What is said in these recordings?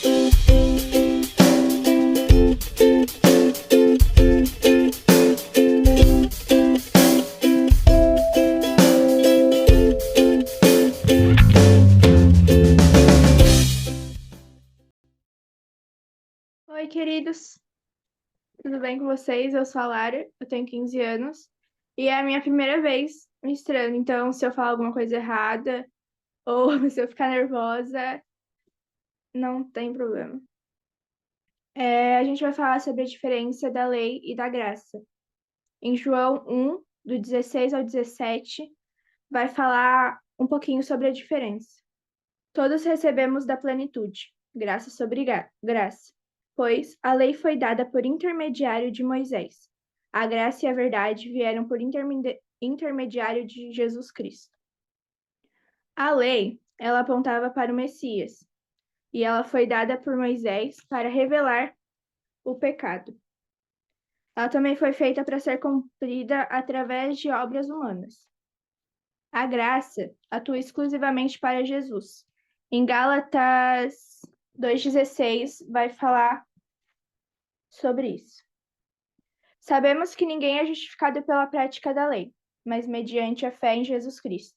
Oi, queridos, tudo bem com vocês? Eu sou a Lara, eu tenho 15 anos e é a minha primeira vez ministrando, então se eu falar alguma coisa errada ou se eu ficar nervosa, não tem problema. A gente vai falar sobre a diferença da lei e da graça. Em João 1, do 16 ao 17, vai falar um pouquinho sobre a diferença. Todos recebemos da plenitude, graça sobre graça, pois a lei foi dada por intermediário de Moisés. A graça e a verdade vieram por intermediário de Jesus Cristo. A lei, ela apontava para o Messias, e ela foi dada por Moisés para revelar o pecado. Ela também foi feita para ser cumprida através de obras humanas. A graça atua exclusivamente para Jesus. Em Gálatas 2,16 vai falar sobre isso. Sabemos que ninguém é justificado pela prática da lei, mas mediante a fé em Jesus Cristo.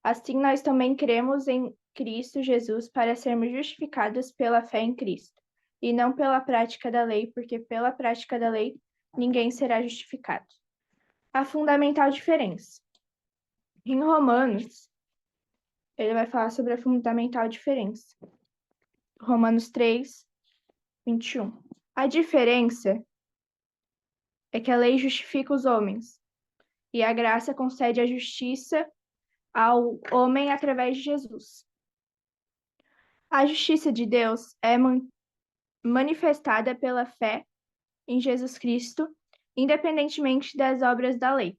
Assim, nós também cremos em Cristo Jesus para sermos justificados pela fé em Cristo, e não pela prática da lei, porque pela prática da lei ninguém será justificado. A fundamental diferença. Em Romanos, ele vai falar sobre a fundamental diferença. Romanos 3, 21. A diferença é que a lei justifica os homens, e a graça concede a justiça ao homem através de Jesus. A justiça de Deus é manifestada pela fé em Jesus Cristo, independentemente das obras da lei,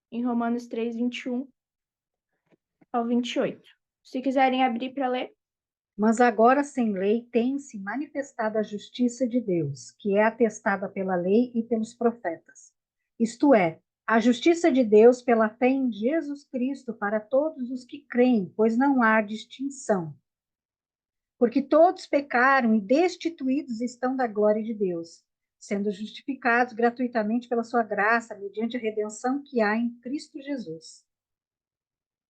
em Romanos 3, 21 ao 28. Se quiserem abrir para ler. Mas agora, sem lei, tem-se manifestado a justiça de Deus, que é atestada pela lei e pelos profetas. Isto é, a justiça de Deus pela fé em Jesus Cristo para todos os que creem, pois não há distinção. Porque todos pecaram e destituídos estão da glória de Deus, sendo justificados gratuitamente pela sua graça, mediante a redenção que há em Cristo Jesus,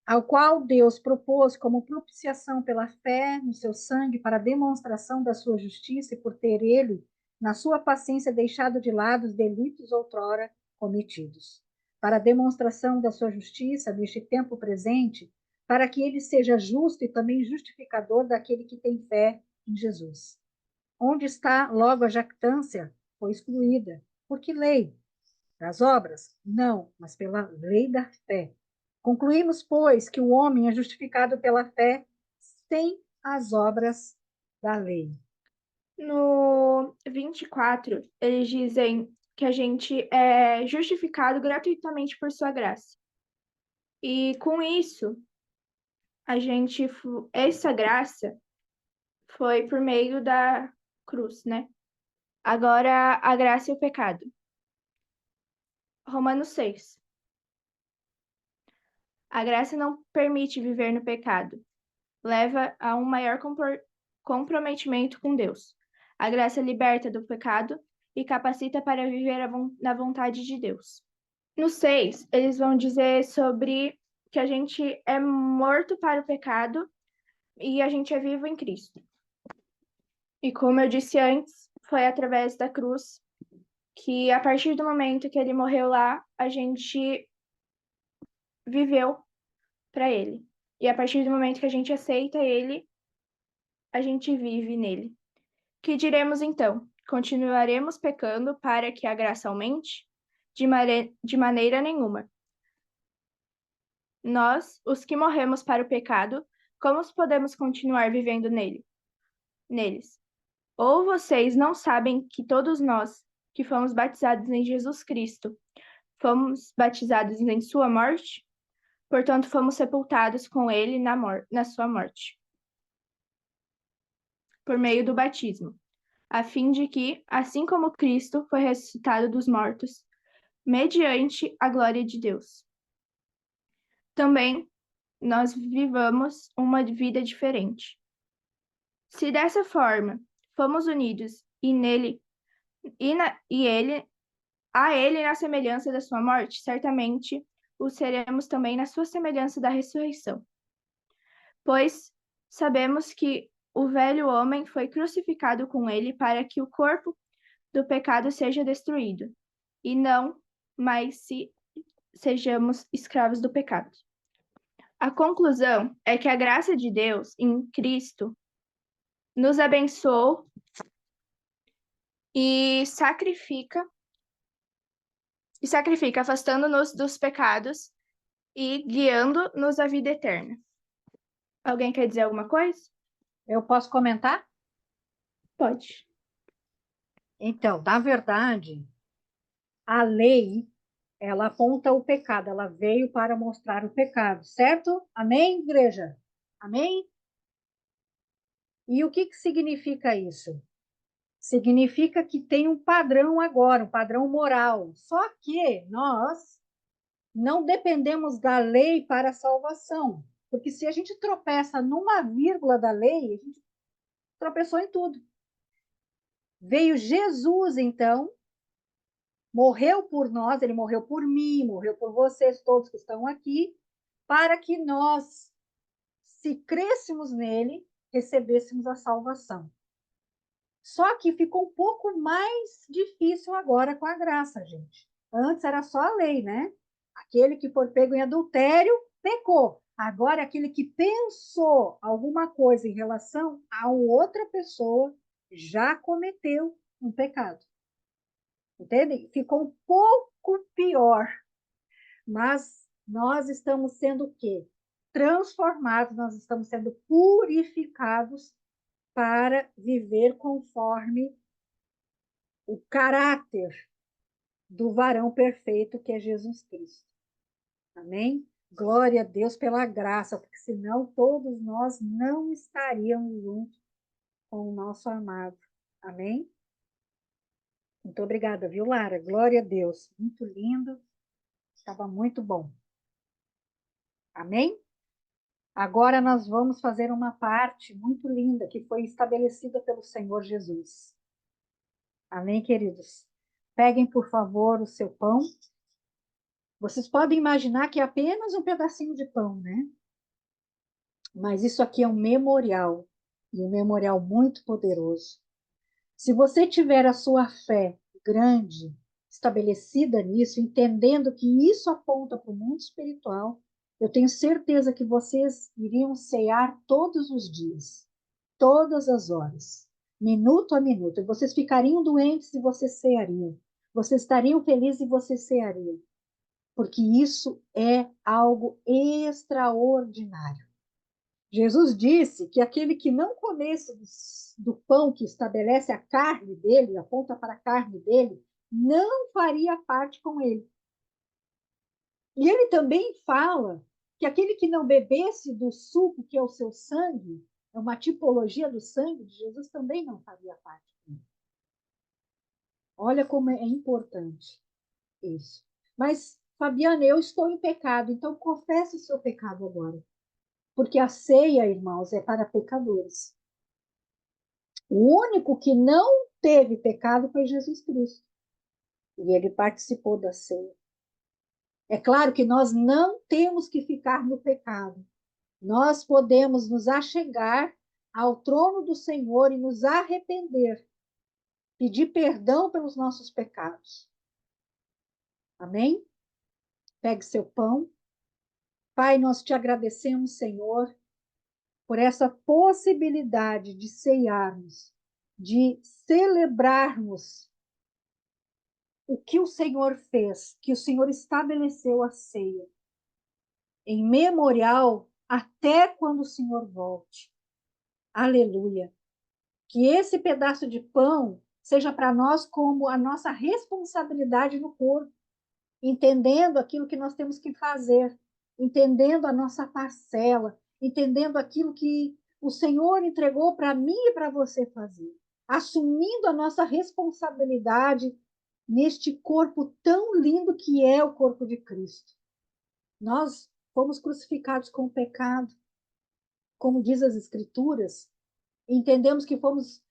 ao qual Deus propôs como propiciação pela fé no seu sangue para a demonstração da sua justiça e por ter ele, na sua paciência, deixado de lado os delitos outrora cometidos, para a demonstração da sua justiça neste tempo presente, para que ele seja justo e também justificador daquele que tem fé em Jesus. Onde está logo a jactância? Foi excluída. Por que lei? Das obras? Não, mas pela lei da fé. Concluímos, pois, que o homem é justificado pela fé sem as obras da lei. No 24, eles dizem que a gente é justificado gratuitamente por sua graça. E com isso, essa graça foi por meio da cruz, né? Agora, a graça e o pecado. Romanos 6. A graça não permite viver no pecado. Leva a um maior comprometimento com Deus. A graça liberta do pecado e capacita para viver na vontade de Deus. No 6, eles vão dizer sobre que a gente é morto para o pecado e a gente é vivo em Cristo. E como eu disse antes, foi através da cruz que, a partir do momento que ele morreu lá, a gente viveu para ele. E a partir do momento que a gente aceita ele, a gente vive nele. Que diremos então? Continuaremos pecando para que a graça aumente? De maneira nenhuma. Nós, os que morremos para o pecado, como podemos continuar vivendo neles? Ou vocês não sabem que todos nós, que fomos batizados em Jesus Cristo, fomos batizados em sua morte? Portanto, fomos sepultados com ele na sua morte, por meio do batismo, a fim de que, assim como Cristo foi ressuscitado dos mortos, mediante a glória de Deus, também nós vivamos uma vida diferente. Se dessa forma fomos unidos e nele a ele na semelhança da sua morte, certamente o seremos também na sua semelhança da ressurreição. Pois sabemos que o velho homem foi crucificado com ele para que o corpo do pecado seja destruído, e não mais sejamos escravos do pecado. A conclusão é que a graça de Deus em Cristo nos abençoou e sacrifica, afastando-nos dos pecados e guiando-nos à vida eterna. Alguém quer dizer alguma coisa? Eu posso comentar? Pode. Então, na verdade, a lei, ela aponta o pecado, ela veio para mostrar o pecado, certo? Amém, igreja? Amém? E o que significa isso? Significa que tem um padrão agora, um padrão moral. Só que nós não dependemos da lei para a salvação. Porque se a gente tropeça numa vírgula da lei, a gente tropeçou em tudo. Veio Jesus, então, morreu por nós, ele morreu por mim, morreu por vocês todos que estão aqui, para que nós, se crêssemos nele, recebêssemos a salvação. Só que ficou um pouco mais difícil agora com a graça, gente. Antes era só a lei, né? Aquele que for pego em adultério, pecou. Agora, aquele que pensou alguma coisa em relação a outra pessoa, já cometeu um pecado. Entende? Ficou um pouco pior. Mas nós estamos sendo o quê? Transformados, nós estamos sendo purificados para viver conforme o caráter do varão perfeito que é Jesus Cristo. Amém? Glória a Deus pela graça, porque senão todos nós não estaríamos juntos com o nosso amado. Amém? Muito obrigada, viu, Lara? Glória a Deus. Muito lindo. Estava muito bom. Amém? Agora nós vamos fazer uma parte muito linda que foi estabelecida pelo Senhor Jesus. Amém, queridos? Peguem, por favor, o seu pão. Vocês podem imaginar que é apenas um pedacinho de pão, né? Mas isso aqui é um memorial, e um memorial muito poderoso. Se você tiver a sua fé grande, estabelecida nisso, entendendo que isso aponta para o mundo espiritual, eu tenho certeza que vocês iriam cear todos os dias, todas as horas, minuto a minuto. E vocês ficariam doentes e vocês ceariam. Vocês estariam felizes e vocês ceariam. Porque isso é algo extraordinário. Jesus disse que aquele que não comesse do pão que estabelece a carne dele, aponta para a carne dele, não faria parte com ele. E ele também fala que aquele que não bebesse do suco, que é o seu sangue, é uma tipologia do sangue de Jesus, também não faria parte com ele. Olha como é importante isso. Mas, Fabiana, eu estou em pecado, então confesse o seu pecado agora. Porque a ceia, irmãos, é para pecadores. O único que não teve pecado foi Jesus Cristo. E ele participou da ceia. É claro que nós não temos que ficar no pecado. Nós podemos nos achegar ao trono do Senhor e nos arrepender, pedir perdão pelos nossos pecados. Amém? Pegue seu pão. Pai, nós te agradecemos, Senhor, por essa possibilidade de ceiarmos, de celebrarmos o que o Senhor fez, que o Senhor estabeleceu a ceia, em memorial até quando o Senhor volte. Aleluia. Que esse pedaço de pão seja para nós como a nossa responsabilidade no corpo, entendendo aquilo que nós temos que fazer, entendendo a nossa parcela, entendendo aquilo que o Senhor entregou para mim e para você fazer, assumindo a nossa responsabilidade neste corpo tão lindo que é o corpo de Cristo. Nós fomos crucificados com o pecado, como diz as Escrituras, entendemos que fomos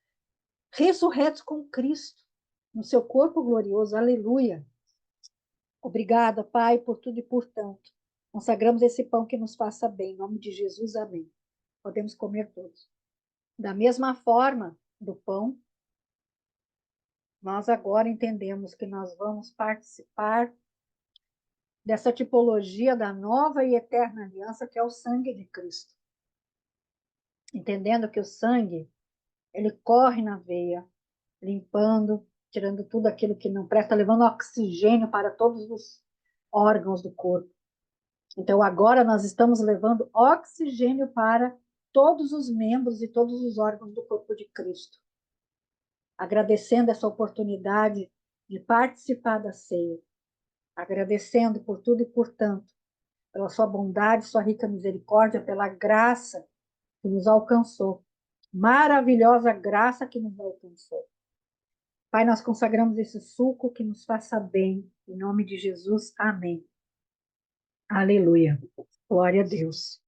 ressurretos com Cristo, no seu corpo glorioso. Aleluia. Obrigada, Pai, por tudo e por tanto. Consagramos esse pão que nos faça bem. Em nome de Jesus, amém. Podemos comer todos. Da mesma forma do pão, nós agora entendemos que nós vamos participar dessa tipologia da nova e eterna aliança, que é o sangue de Cristo. Entendendo que o sangue, ele corre na veia, limpando, tirando tudo aquilo que não presta, levando oxigênio para todos os órgãos do corpo. Então, agora nós estamos levando oxigênio para todos os membros e todos os órgãos do corpo de Cristo. Agradecendo essa oportunidade de participar da ceia. Agradecendo por tudo e por tanto, pela sua bondade, sua rica misericórdia, pela graça que nos alcançou. Maravilhosa graça que nos alcançou. Pai, nós consagramos esse suco que nos faça bem. Em nome de Jesus, amém. Aleluia. Glória a Deus.